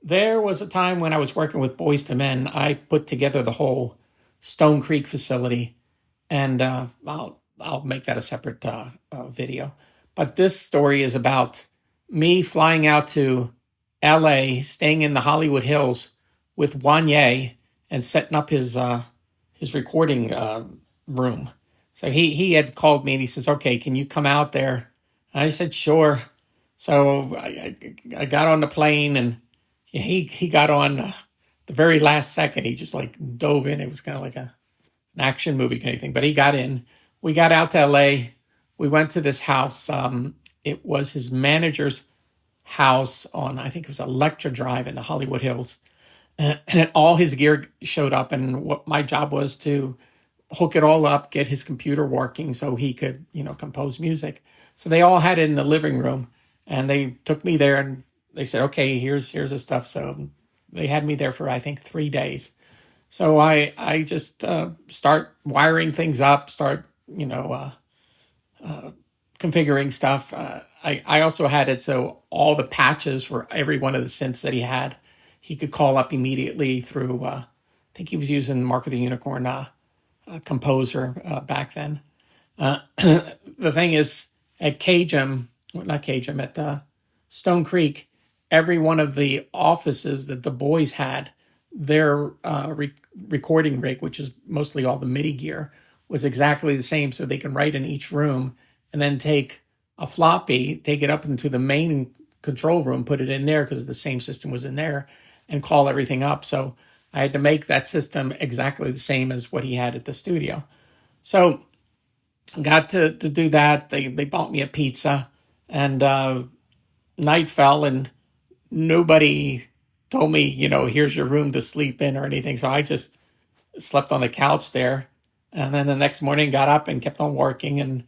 there was a time when I was working with Boyz II Men. I put together the whole Stone Creek facility, and I'll make that a separate video. But this story is about me flying out to L.A., staying in the Hollywood Hills with Wanya, and setting up his recording room. So he had called me and he says, "Okay, can you come out there?" And I said, "Sure." So I got on the plane, and he got on the very last second. He just like dove in. It was kind of like an action movie kind of thing. But he got in. We got out to L.A. We went to this house. It was his manager's house on, I think it was Electra Drive in the Hollywood Hills. And all his gear showed up, and what my job was to hook it all up, get his computer working so he could, compose music. So they all had it in the living room, and they took me there and they said, "Okay, here's the stuff." So they had me there for, I think, 3 days. So I just start wiring things up, start, configuring stuff. I also had it so all the patches for every one of the synths that he had, he could call up immediately through, I think he was using Mark of the Unicorn composer back then. The thing is, at at Stone Creek, every one of the offices that the boys had, their recording rig, which is mostly all the MIDI gear, was exactly the same. So they can write in each room and then take a floppy, take it up into the main control room, put it in there because the same system was in there, and call everything up. So I had to make that system exactly the same as what he had at the studio. So got to do that. They bought me a pizza, and night fell, and nobody told me, here's your room to sleep in or anything. So I just slept on the couch there. And then the next morning got up and kept on working. And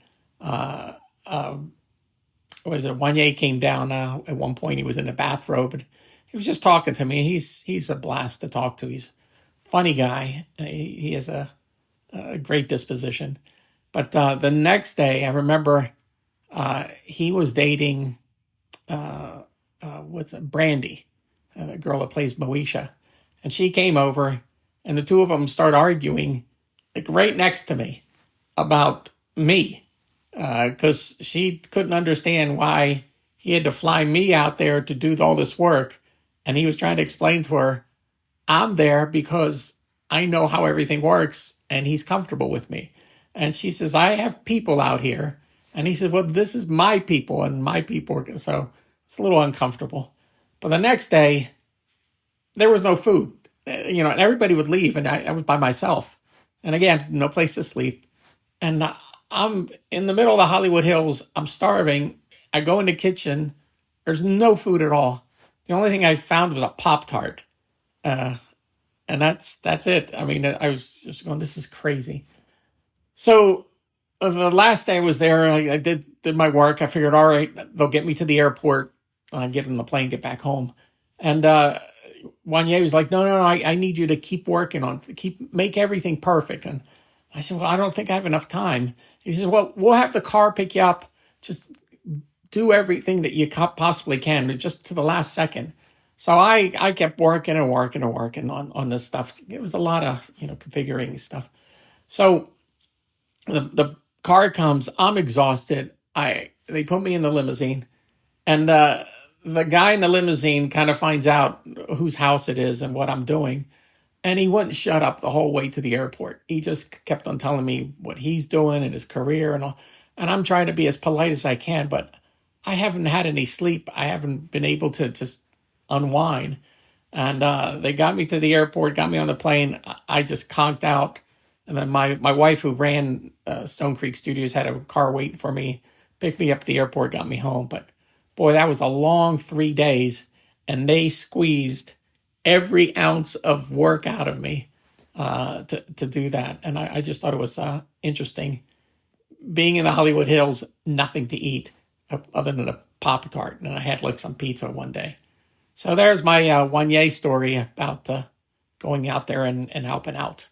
Wanya came down at one point. He was in a bathrobe, and he was just talking to me. He's a blast to talk to. He's a funny guy. He has a great disposition. But the next day, I remember he was dating Brandy, the girl that plays Moesha, and she came over, and the two of them start arguing, like right next to me, about me, because she couldn't understand why he had to fly me out there to do all this work, and he was trying to explain to her, I'm there because I know how everything works, and he's comfortable with me. And she says, I have people out here. And he said, well, this is my people and my people. So it's a little uncomfortable. But the next day, there was no food, and everybody would leave, and I was by myself. And again, no place to sleep. And I'm in the middle of the Hollywood Hills. I'm starving. I go in the kitchen. There's no food at all. The only thing I found was a Pop-Tart. And that's it. I mean, I was just going, this is crazy. So the last day I was there, I did my work. I figured, all right, they'll get me to the airport. Get on the plane, get back home. And Wanya was like, no, I need you to keep working make everything perfect. And I said, well, I don't think I have enough time. He says, well, we'll have the car pick you up. Just do everything that you possibly can, but just to the last second. So I kept working on this stuff. It was a lot of, configuring stuff. So the car comes, I'm exhausted. They put me in the limousine, and the guy in the limousine kind of finds out whose house it is and what I'm doing. And he wouldn't shut up the whole way to the airport. He just kept on telling me what he's doing and his career and all. And I'm trying to be as polite as I can, but I haven't had any sleep. I haven't been able to just unwind. And they got me to the airport, got me on the plane. I just conked out. And then my wife, who ran Stone Creek Studios, had a car waiting for me, picked me up at the airport, got me home. But boy, that was a long 3 days, and they squeezed every ounce of work out of me to do that. And I just thought it was interesting. Being in the Hollywood Hills, nothing to eat other than a Pop-Tart, and I had like some pizza one day. So there's my Wanya story about going out there and helping out.